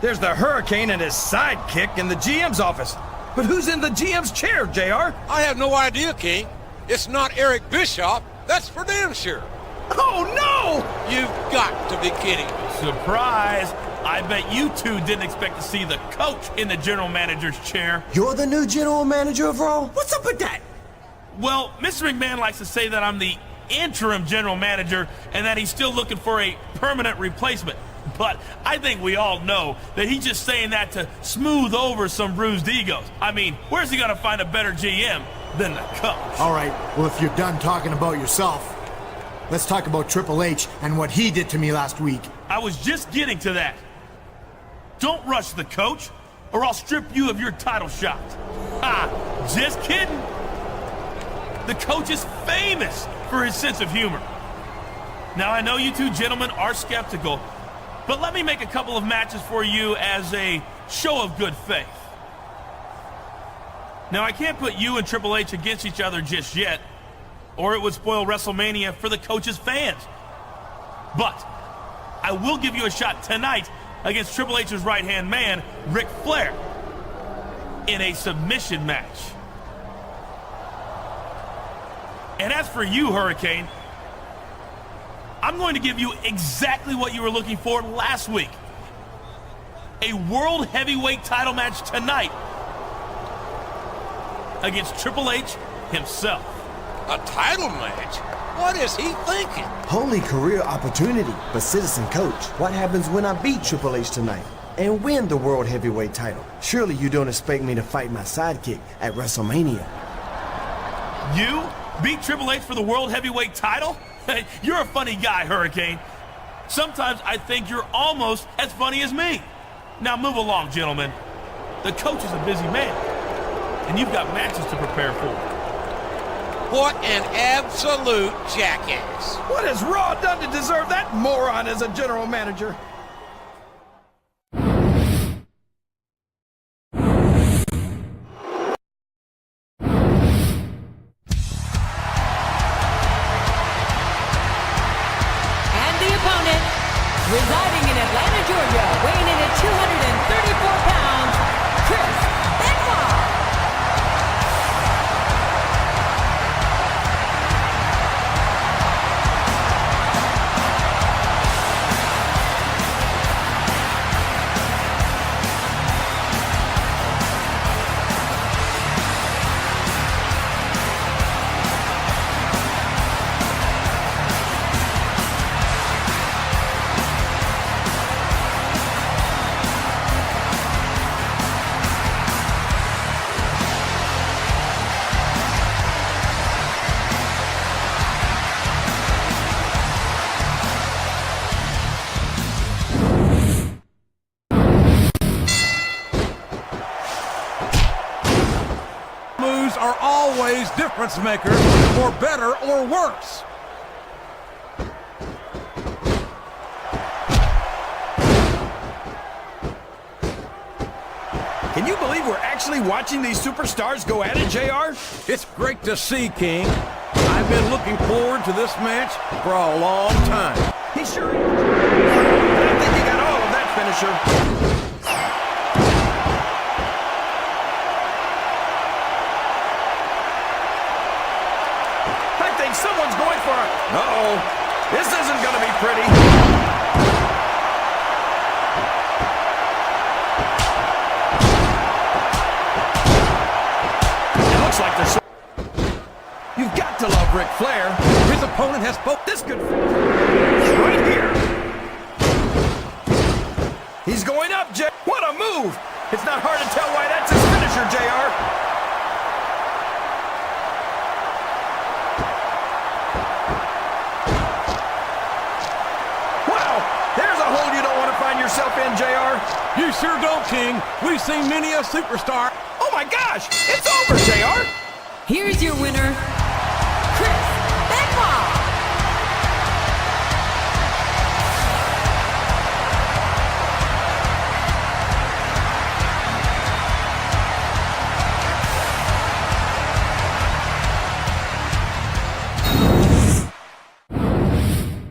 There's the Hurricane and his sidekick in the GM's office. But who's in the GM's chair, JR? I have no idea, King. It's not Eric Bischoff. That's for damn sure. Oh, no! You've got to be kidding me. Surprise! I bet you two didn't expect to see the coach in the general manager's chair. You're the new general manager of Raw? What's up with that? Well, Mr. McMahon likes to say that I'm the interim general manager and that he's still looking for a permanent replacement. But I think we all know that he's just saying that to smooth over some bruised egos. I mean, where's he gonna find a better GM than the coach? All right, well, if you're done talking about yourself, let's talk about Triple H and what he did to me last week. I was just getting to that. Don't rush the coach, or I'll strip you of your title shot. Ha! Just kidding. The coach is famous for his sense of humor. Now, I know you two gentlemen are skeptical, but let me make a couple of matches for you as a show of good faith. Now, I can't put you and Triple H against each other just yet, or it would spoil WrestleMania for the coach's fans. But I will give you a shot tonight against Triple H's right-hand man, Ric Flair, in a submission match. And as for you, Hurricane, I'm going to give you exactly what you were looking for last week. A World Heavyweight title match tonight against Triple H himself. A title match? What is he thinking? Holy career opportunity. But Citizen Coach, what happens when I beat Triple H tonight and win the World Heavyweight title? Surely you don't expect me to fight my sidekick at WrestleMania. You beat Triple H for the World Heavyweight title? You're a funny guy, Hurricane. Sometimes I think you're almost as funny as me. Now move along, gentlemen. The coach is a busy man, and you've got matches to prepare for. What an absolute jackass. What has Raw done to deserve that moron as a general manager? Residing in Atlanta, Georgia, weighing in at 234 pounds, Crish Benoit. Are always difference makers, for better or worse. Can you believe we're actually watching these superstars go at it, JR? It's great to see, King. I've been looking forward to this match for a long time. He sure is. I think he got all of that finisher. Someone's going for it. Uh-oh. This isn't going to be pretty. It looks like there's... You've got to love Ric Flair. His opponent has both. This could... Right here. He's going up, Jay. What a move. It's not hard to tell why that's his finisher, JR. Yourself in, JR? You sure don't, King. We've seen many a superstar. Oh my gosh! It's over, JR! Here's your winner, Crish Benoit.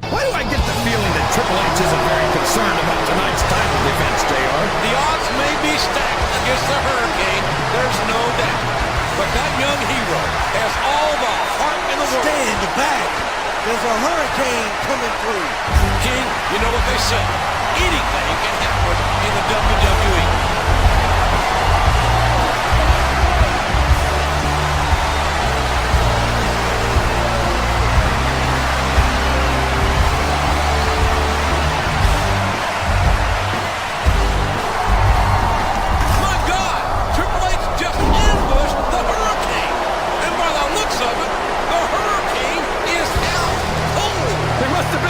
Why do I get the feeling that Triple H isn't very concerned about tonight's title defense, JR? against the Hurricane, there's no doubt. But that young hero has all the heart in the world. Stand back. There's a hurricane coming through. King, you know what they say. Anything can happen in the WWE.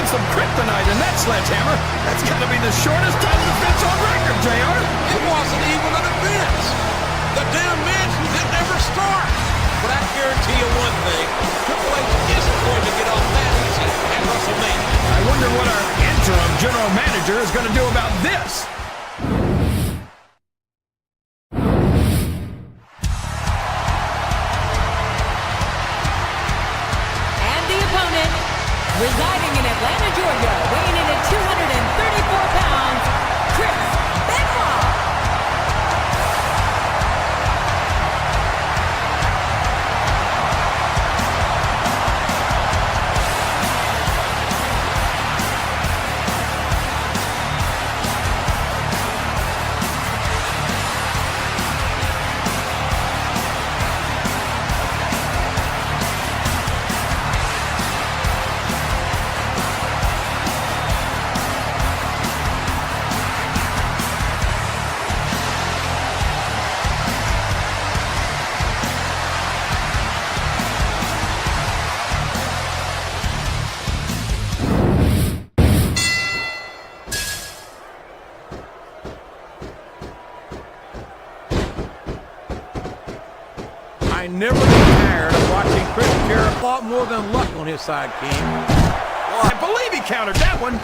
Some kryptonite in that sledgehammer. That's got to be the shortest title defense on record, JR. It wasn't even an defense. The damn match didn't ever start. But I guarantee you one thing. Triple H isn't going to get off that easy at WrestleMania. I wonder what our interim general manager is going to do about this. Residing in Atlanta, Georgia, weighing in at 234 pounds, Crish Benoit. I never get tired of watching Chris share a lot more than luck on his side, King. Well, I believe he countered that one.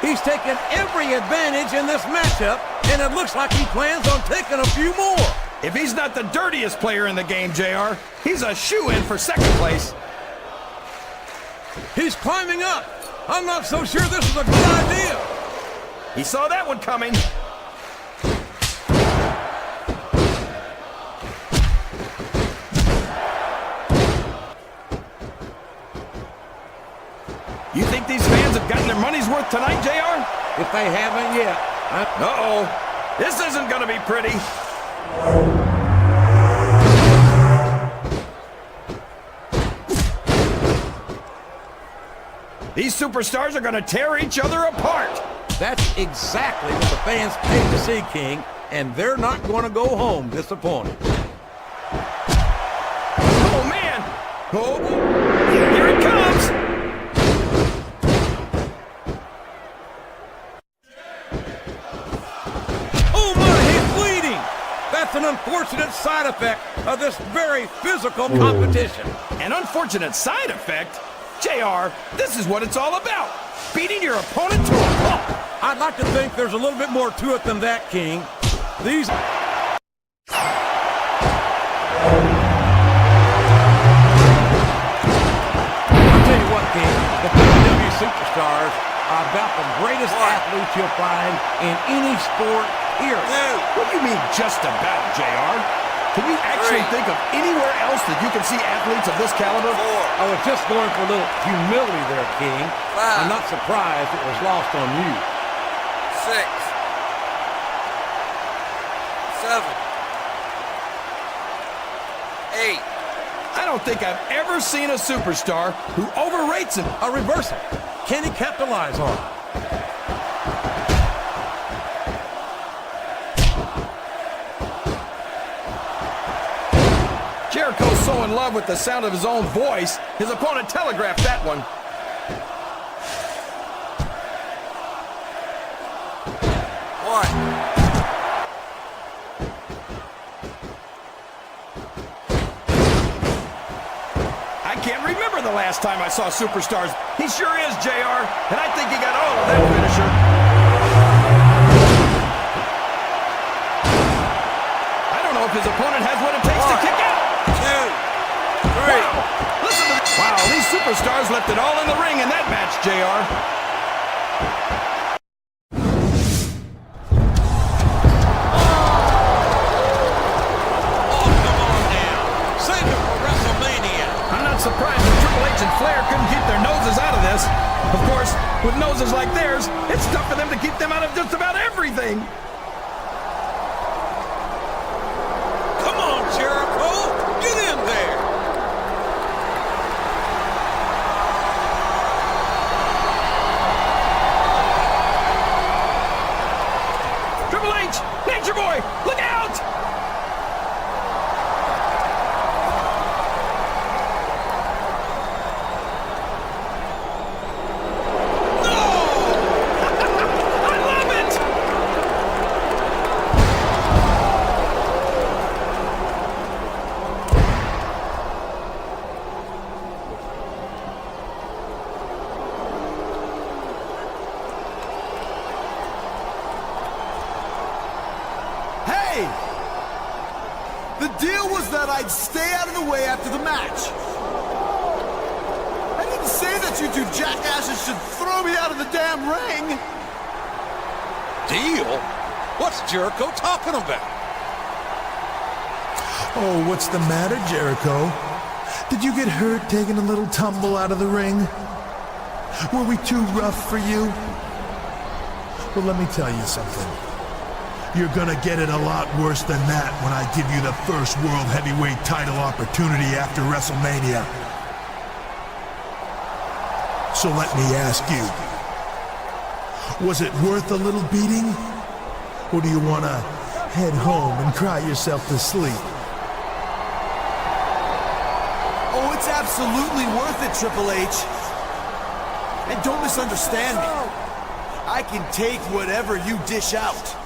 He's taken every advantage in this matchup, and it looks like he plans on taking a few more. If he's not the dirtiest player in the game, JR, he's a shoo-in for second place. He's climbing up. I'm not so sure this is a good idea. He saw that one coming. You think these fans have gotten their money's worth tonight, JR? If they haven't yet. Uh-oh. This isn't going to be pretty. These superstars are going to tear each other apart. That's exactly what the fans paid to see, King, and they're not going to go home disappointed. Oh, man. Oh, here it comes. Oh, my, he's bleeding. That's an unfortunate side effect of this very physical competition. An unfortunate side effect? JR, this is what it's all about. Beating your opponent to a pulp. I'd like to think there's a little bit more to it than that, King. These... I'll tell you what, King, the WWE superstars are about the greatest athletes you'll find in any sport here. What do you mean, just about, JR? Can you actually think of anywhere else that you can see athletes of this caliber? I was just going for a little humility there, King. I'm not surprised it was lost on you. 6, 7, 8. I don't think I've ever seen a superstar who overrates him. A reversal. Can he capitalize on it? Jericho's so in love with the sound of his own voice, his opponent telegraphed that one. I can't remember the last time I saw superstars. He sure is, JR, and I think he got all of that finisher. I don't know if his opponent has what it takes to kick out. 2, 3. Wow. Listen to wow, these superstars left it all in the ring in that match, JR. and Flair couldn't keep their noses out of this. Of course, with noses like theirs, it's tough for them to keep them out of just about everything. Come on, Jericho. Get in there. Triple H, Nature Boy, look out! The deal was that I'd stay out of the way after the match. I didn't say that you two jackasses should throw me out of the damn ring. Deal? What's Jericho talking about? Oh, what's the matter, Jericho? Did you get hurt taking a little tumble out of the ring? Were we too rough for you? Well, let me tell you something. You're gonna get it a lot worse than that when I give you the first World Heavyweight title opportunity after WrestleMania. So let me ask you, was it worth a little beating? Or do you wanna head home and cry yourself to sleep? Oh, it's absolutely worth it, Triple H. And don't misunderstand me. I can take whatever you dish out.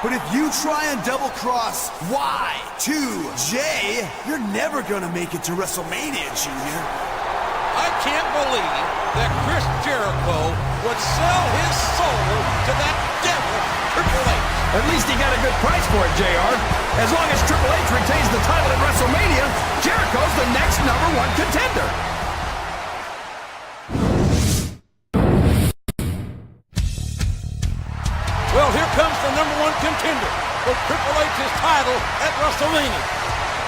But if you try and double-cross Y2J, you're never gonna make it to WrestleMania, Junior. I can't believe that Chris Jericho would sell his soul to that devil, Triple H. At least he got a good price for it, JR. As long as Triple H retains the title at WrestleMania, Jericho's the next #1 contender. Well, here comes the #1 contender for Triple H's title at WrestleMania.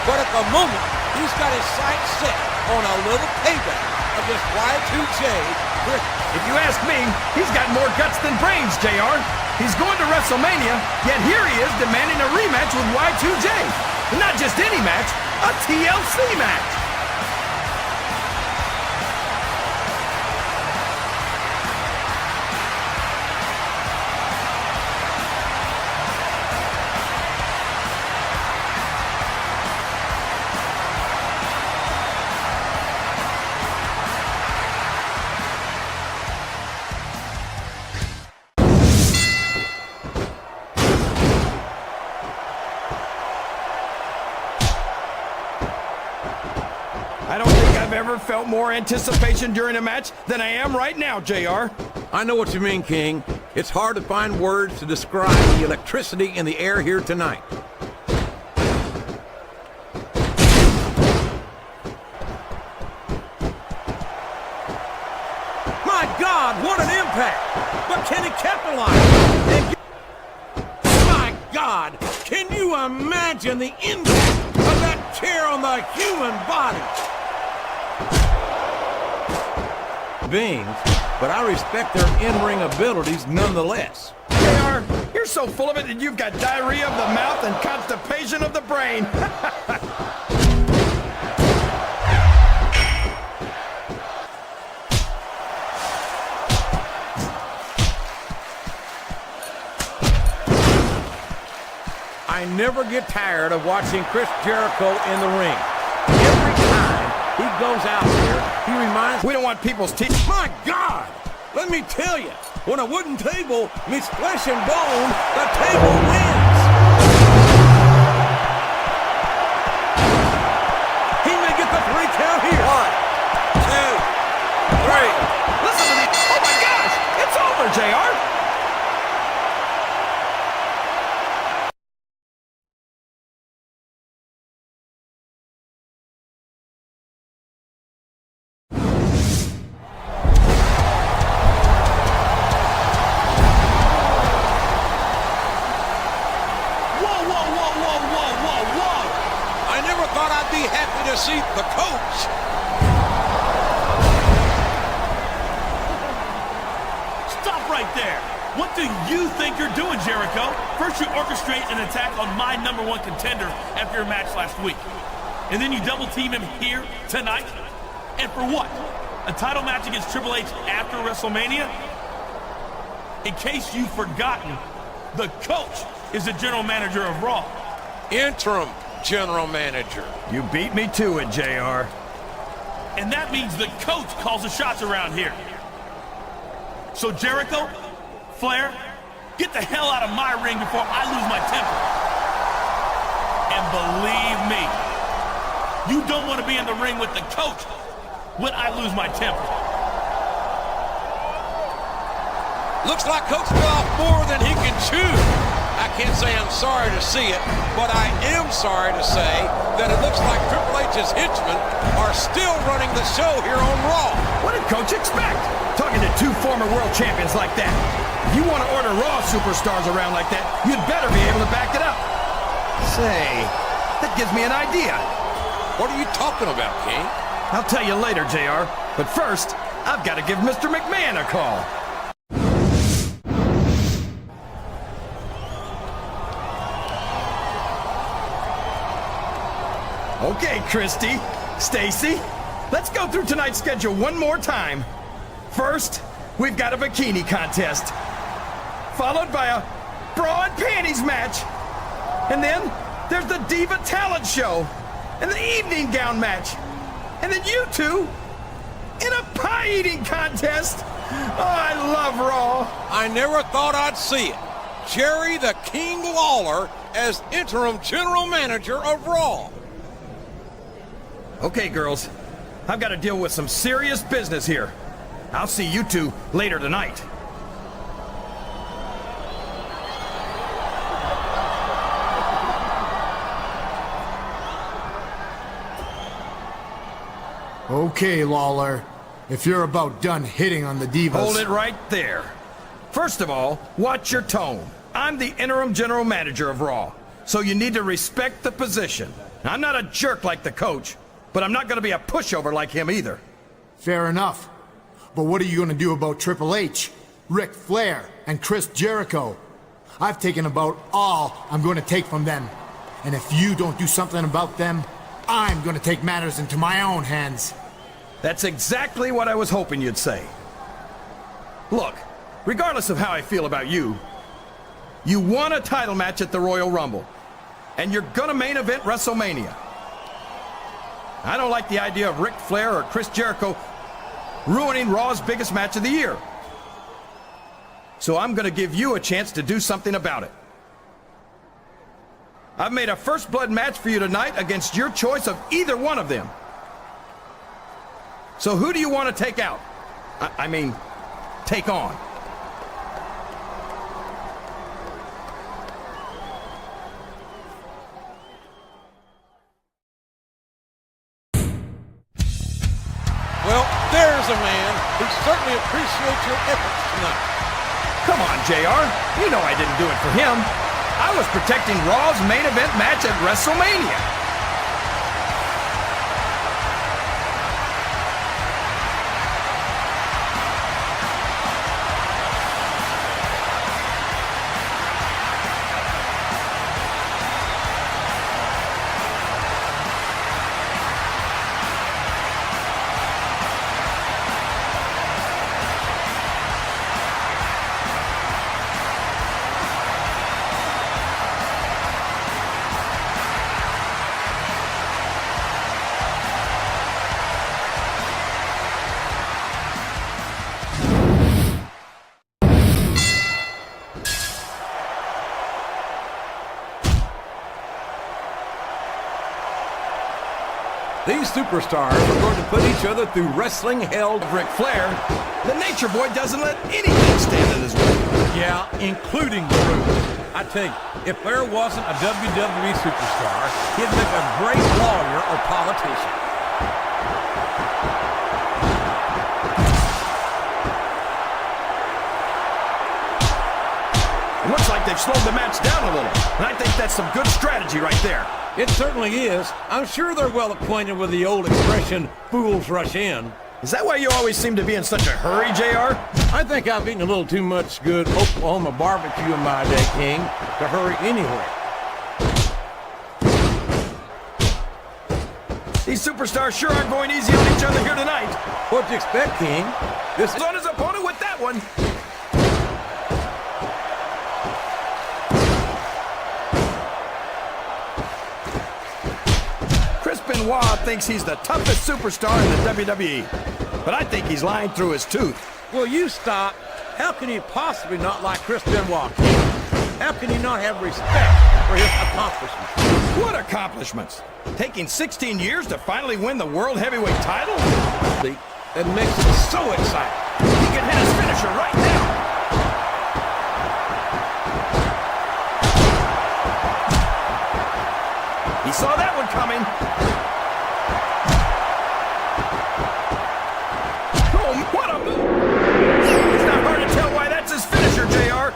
But at the moment, he's got his sights set on a little payback against Y2J. If you ask me, he's got more guts than brains, JR. He's going to WrestleMania, yet here he is demanding a rematch with Y2J. And not just any match, a TLC match. I don't think I've ever felt more anticipation during a match than I am right now, JR. I know what you mean, King. It's hard to find words to describe the electricity in the air here tonight. My God, what an impact! But can he capitalize? My God, can you imagine the impact of that chair on the human body? Beings, but I respect their in-ring abilities nonetheless. JR, you're so full of it that you've got diarrhea of the mouth and constipation of the brain. I never get tired of watching Chris Jericho in the ring. Every time he goes out there, he reminds me. We don't want people's teeth. My God! Let me tell you, when a wooden table meets flesh and bone, the table wins! He may get the 3 count here. 1, 2, 3. Listen to me. Oh my gosh, it's over, JR. I never thought I'd be happy to see the coach. Stop right there. What do you think you're doing, Jericho? First you orchestrate an attack on my #1 contender after your match last week. And then you double team him here tonight? And for what? A title match against Triple H after WrestleMania? In case you've forgotten, the coach is the general manager of Raw. Interim general manager. You beat me to it, JR. And that means the coach calls the shots around here. So Jericho, Flair, get the hell out of my ring before I lose my temper. And believe me, you don't want to be in the ring with the coach when I lose my temper. Looks like Coach bit off more than he can chew. I can't say I'm sorry to see it, but I am sorry to say that it looks like Triple H's henchmen are still running the show here on Raw. What did Coach expect? Talking to two former world champions like that. If you want to order Raw superstars around like that, you'd better be able to back it up. Say, that gives me an idea. What are you talking about, King? I'll tell you later, JR. But first, I've got to give Mr. McMahon a call. Okay, Christy, Stacy, let's go through tonight's schedule one more time. First, we've got a bikini contest, followed by a bra and panties match. And then there's the Diva Talent Show and the evening gown match. And then you two in a pie-eating contest. Oh, I love Raw. I never thought I'd see it. Jerry the King Lawler as interim general manager of Raw. Okay, girls, I've got to deal with some serious business here. I'll see you two later tonight. Okay, Lawler. If you're about done hitting on the divas... Hold it right there. First of all, watch your tone. I'm the interim general manager of Raw, so you need to respect the position. I'm not a jerk like the coach, but I'm not going to be a pushover like him either. Fair enough. But what are you going to do about Triple H, Ric Flair, and Chris Jericho? I've taken about all I'm going to take from them. And if you don't do something about them, I'm going to take matters into my own hands. That's exactly what I was hoping you'd say. Look, regardless of how I feel about you, you won a title match at the Royal Rumble, and you're gonna main event WrestleMania. I don't like the idea of Ric Flair or Chris Jericho ruining Raw's biggest match of the year. So I'm gonna give you a chance to do something about it. I've made a first blood match for you tonight against your choice of either one of them. So who do you want to take out? I mean, take on. Well, there's a man who certainly appreciates your efforts tonight. Come on, JR. You know I didn't do it for him. I was protecting Raw's main event match at WrestleMania. These superstars are going to put each other through wrestling hell. Ric Flair, the Nature Boy doesn't let anything stand in his way. Yeah, including the truth. I tell you, if Flair wasn't a WWE superstar, he'd make a great lawyer or politician. It looks like they've they've slowed the match down a little. And I think that's some good strategy right there. It certainly is. I'm sure they're well acquainted with the old expression, fools rush in. Is that why you always seem to be in such a hurry, JR? I think I've eaten a little too much good Oklahoma barbecue in my day, King, to hurry anywhere. These superstars sure aren't going easy on each other here tonight. What'd you expect, King? This He's on his opponent with that one. Crish Benoit thinks he's the toughest superstar in the WWE. But I think he's lying through his tooth. Will you stop? How can you possibly not like Crish Benoit, King? How can you not have respect for his accomplishments? What accomplishments? Taking 16 years to finally win the World Heavyweight title? That makes it so exciting. He can hit his finisher right now. He saw that one coming. Oh, what a move! It's not hard to tell why that's his finisher, JR.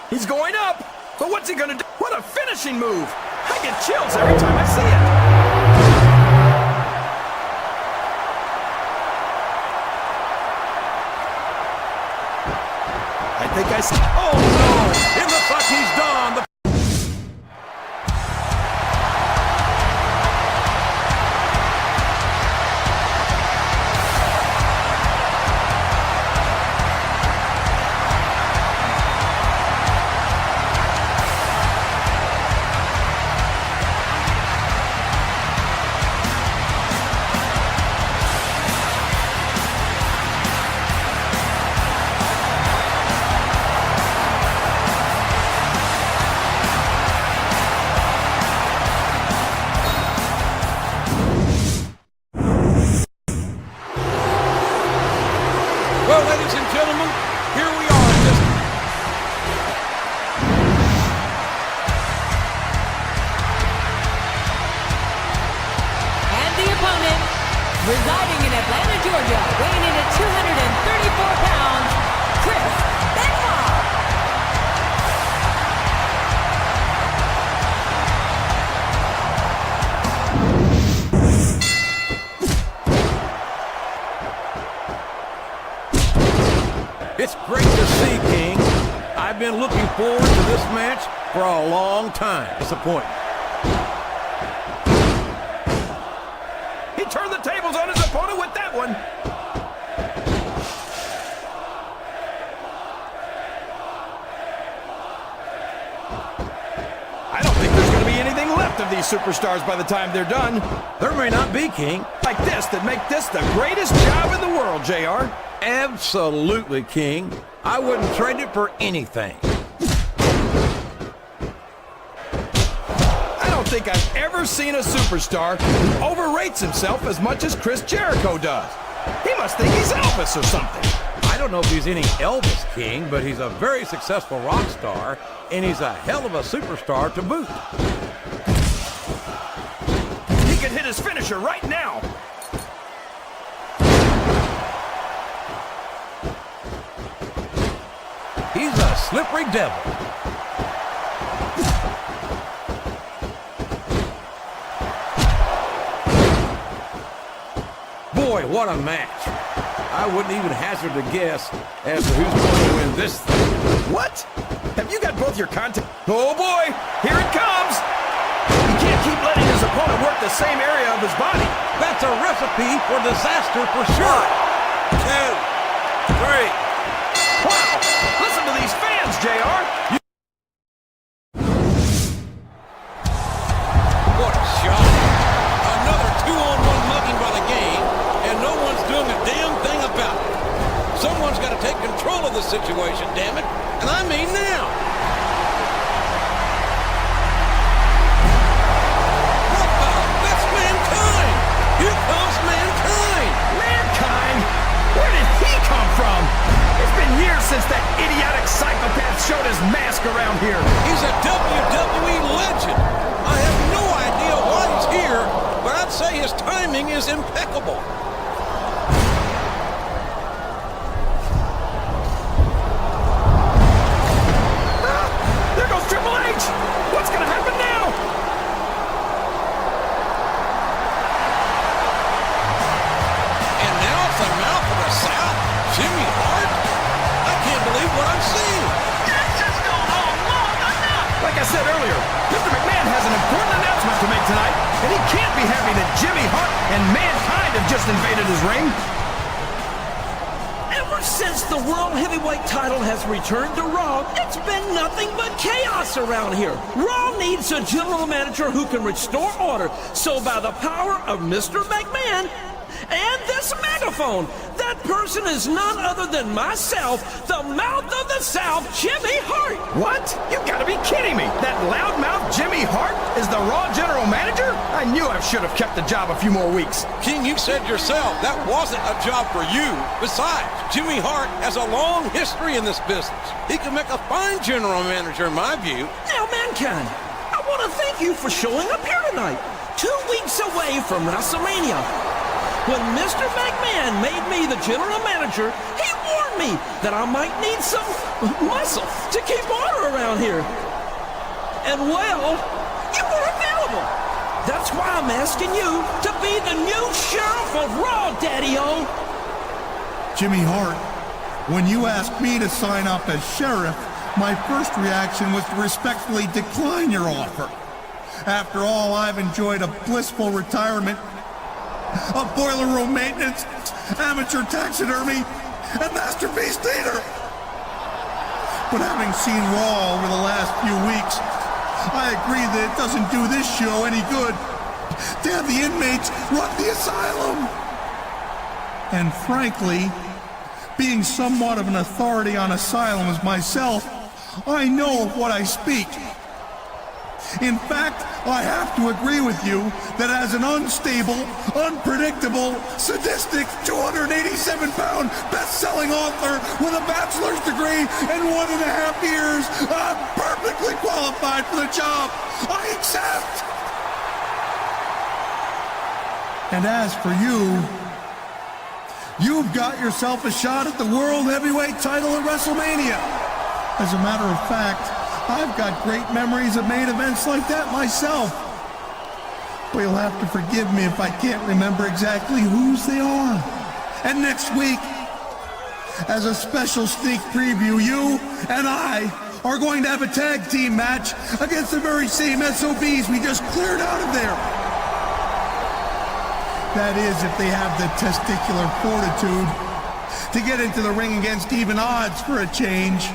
He's going up, but what's he gonna do? What a finishing move! I get chills every time I see it. I think I see. Oh no! It looks like he's done. Well, ladies and gentlemen, here we are. And the opponent, residing in Atlanta, Georgia, weighing in at 234 pounds, Crish Benoit. It's great to see, King. I've been looking forward to this match for a long time. Disappointing. He turned the tables on his opponent with that one. I don't think there's going to be anything left of these superstars by the time they're done. There may not be, King. Like this that make this the greatest job in the world, JR. Absolutely, King. I wouldn't trade it for anything. I don't think I've ever seen a superstar who overrates himself as much as Chris Jericho does. He must think he's Elvis or something. I don't know if he's any Elvis, King, but he's a very successful rock star, and he's a hell of a superstar to boot. He could hit his finisher right now. He's a slippery devil. Boy, what a match. I wouldn't even hazard a guess as to who's going to win this thing. What? Have you got both your content? Oh boy, here it comes. He can't keep letting his opponent work the same area of his body. That's a recipe for disaster for sure. 2, 3. Wow, listen to these fans, JR. What a shot. Another 2-on-1 mugging by the game, and no one's doing a damn thing about it. Someone's got to take control of the situation, damn it, and I mean now. What the? That's Mankind. Here comes Mankind. Mankind? Where did he come from? It's been years since that idiotic psychopath showed his mask around here. He's a WWE legend. I have no idea why he's here, but I'd say his timing is impeccable. H! What's gonna happen now? And now it's the mouth of the South, Jimmy Hart. I can't believe what I'm seeing. This has gone on long enough. Like I said earlier, Mr. McMahon has an important announcement to make tonight, and he can't be happy that Jimmy Hart and Mankind have just invaded his ring. Ever since the World Heavyweight title has returned to Raw, it's been nothing but chaos around here. Raw needs a general manager who can restore order. So by the power of Mr. McMahon and this megaphone, that person is none other than myself, the mouth of the South, Jimmy Hart. What? You gotta be kidding me! That loudmouth Jimmy Hart is the Raw General Manager? I knew I should have kept the job a few more weeks. King, you said yourself that wasn't a job for you. Besides, Jimmy Hart has a long history in this business. He can make a fine general manager, in my view. Now, Mankind, I want to thank you for showing up here tonight, 2 weeks away from WrestleMania. When Mr. McMahon made me the general manager, he warned me that I might need some muscle to keep order around here. And well, you were available. That's why I'm asking you to be the new sheriff of Raw, Daddy-O. Jimmy Hart, when you asked me to sign up as sheriff, my first reaction was to respectfully decline your offer. After all, I've enjoyed a blissful retirement of boiler room maintenance, amateur taxidermy, and masterpiece theater. But having seen Raw over the last few weeks, I agree that it doesn't do this show any good to have the inmates run the asylum. And frankly, being somewhat of an authority on asylums myself, I know of what I speak. In fact, I have to agree with you that as an unstable, unpredictable, sadistic, 287-pound best-selling author with a bachelor's degree and 1.5 years, I'm perfectly qualified for the job. I accept. And as for you, you've got yourself a shot at the World Heavyweight title at WrestleMania. As a matter of fact, I've got great memories of main events like that myself. But you'll have to forgive me if I can't remember exactly whose they are. And next week, as a special sneak preview, you and I are going to have a tag team match against the very same SOBs we just cleared out of there. That is, if they have the testicular fortitude to get into the ring against even odds for a change.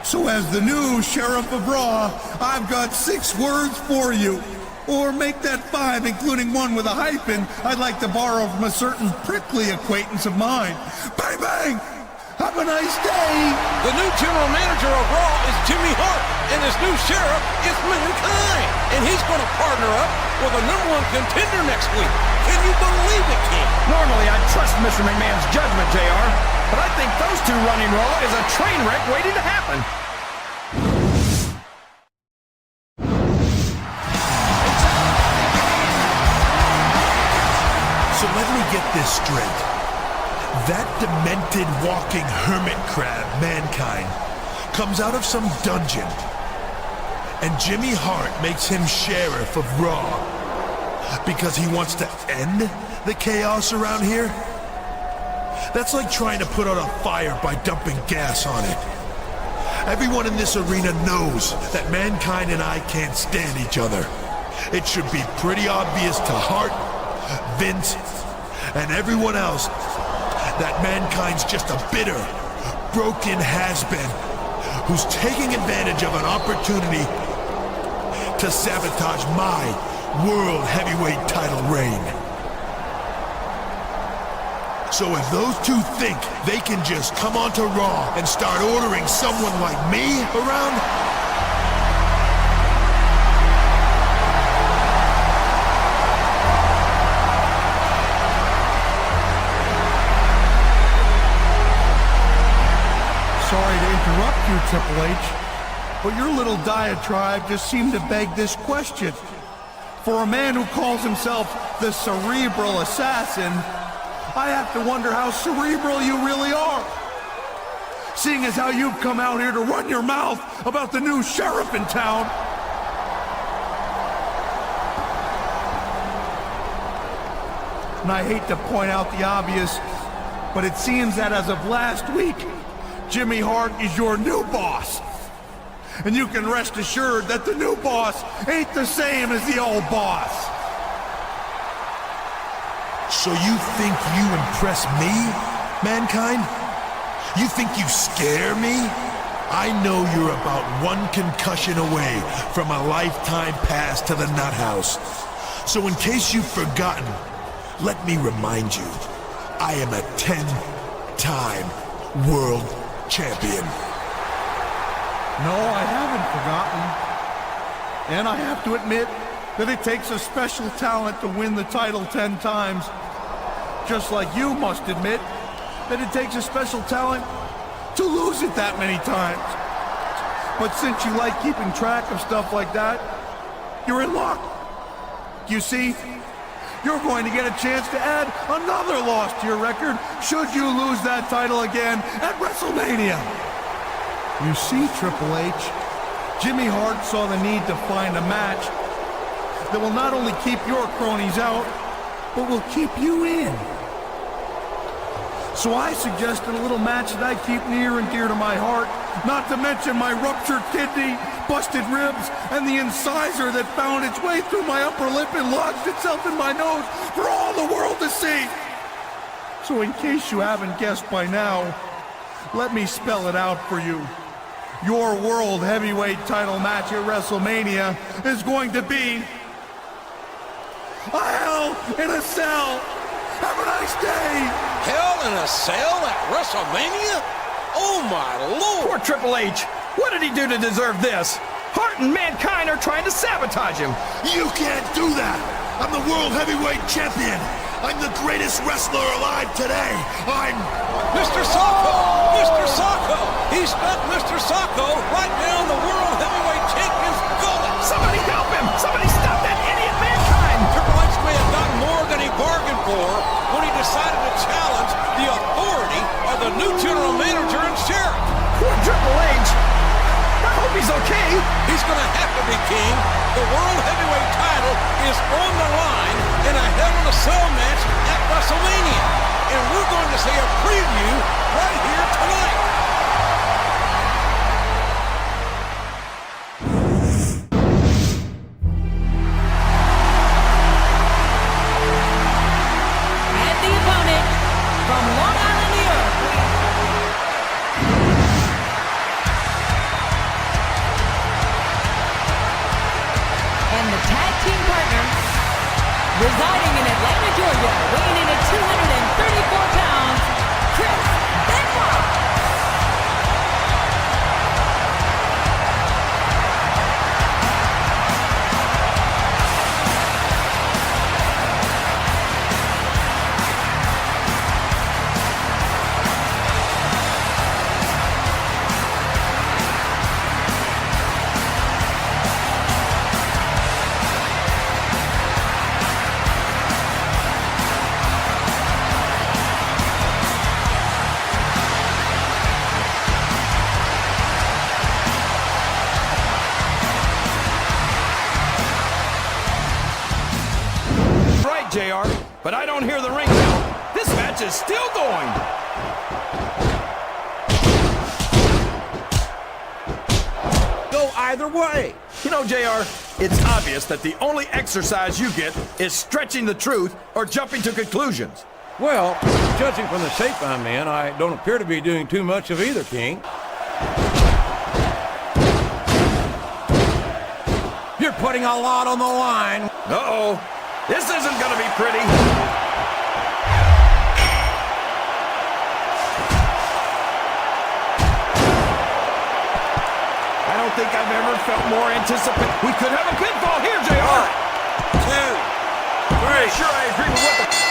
So as the new Sheriff of Raw, I've got 6 words for you. Or make that 5, including one with a hyphen I'd like to borrow from a certain prickly acquaintance of mine. Bang, bang! Have a nice day! The new general manager of Raw is Jimmy Hart, and his new sheriff is Mankind. And he's going to partner up with a #1 contender next week. Can you believe it, King? Normally, I trust Mr. McMahon's judgment, JR, but I think those two running Raw is a train wreck waiting to happen. So let me get this straight. That demented walking hermit crab, Mankind, comes out of some dungeon, and Jimmy Hart makes him sheriff of Raw because he wants to end the chaos around here? That's like trying to put out a fire by dumping gas on it. Everyone in this arena knows that Mankind and I can't stand each other. It should be pretty obvious to Hart, Vince, and everyone else that Mankind's just a bitter, broken has-been who's taking advantage of an opportunity to sabotage my World Heavyweight title reign. So if those two think they can just come onto Raw and start ordering someone like me around, sorry to interrupt you, Triple H, but your little diatribe just seemed to beg this question. For a man who calls himself the Cerebral Assassin, I have to wonder how cerebral you really are. seeing as how you've come out here to run your mouth about the new sheriff in town. And I hate to point out the obvious, but it seems that as of last week, Jimmy Hart is your new boss. And you can rest assured that the new boss ain't the same as the old boss. So you think you impress me, mankind? You think you scare me? I know you're about one concussion away from a lifetime pass to the nut house. So in case you've forgotten, let me remind you, I am a 10-time world champion. No, I haven't forgotten. And I have to admit that it takes a special talent to win the title 10 times. Just like you must admit that it takes a special talent to lose it that many times. But since you like keeping track of stuff like that, you're in luck. You see, you're going to get a chance to add another loss to your record should you lose that title again at WrestleMania. You see, Triple H, Jimmy Hart saw the need to find a match that will not only keep your cronies out, but will keep you in. So I suggested a little match that I keep near and dear to my heart, not to mention my ruptured kidney, busted ribs, and the incisor that found its way through my upper lip and lodged itself in my nose for all the world to see. So in case you haven't guessed by now, let me spell it out for you. Your World Heavyweight title match at WrestleMania is going to be a Hell in a Cell. Have a nice day. Hell in a Cell at WrestleMania? Oh my Lord! Poor Triple H. What did he do to deserve this? Hart and Mankind are trying to sabotage him. You can't do that! I'm the World Heavyweight Champion! I'm the greatest wrestler alive today! I'm... Mr. Socko! Mr. Socko! He's got Mr. Socko right down the World Heavyweight Champion's gullet! Somebody help him! Somebody stop that idiot Mankind! Triple H may have gotten more than he bargained for when he decided to challenge the authority of the new general manager and sheriff. Poor Triple H! I hope he's okay! He's gonna have to be, King. The World Heavyweight title is on the line in a Hell in a Cell match at WrestleMania. And we're going to see a preview right here tonight. And the opponent from Long Island, New York. And the tag team partner, residing in Atlanta, Georgia, weighing in at 234 pounds, Crish Benoit. JR, but I don't hear the ring bell. This match is still going. Go either way. You know, JR, it's obvious that the only exercise you get is stretching the truth or jumping to conclusions. Well, judging from the shape I'm in, I don't appear to be doing too much of either, King. You're putting a lot on the line. Uh-oh. This isn't going to be pretty. I don't think I've ever felt more anticipation. We could have a pinfall here, JR. 1, 2, 3. Sure, I agree with what the...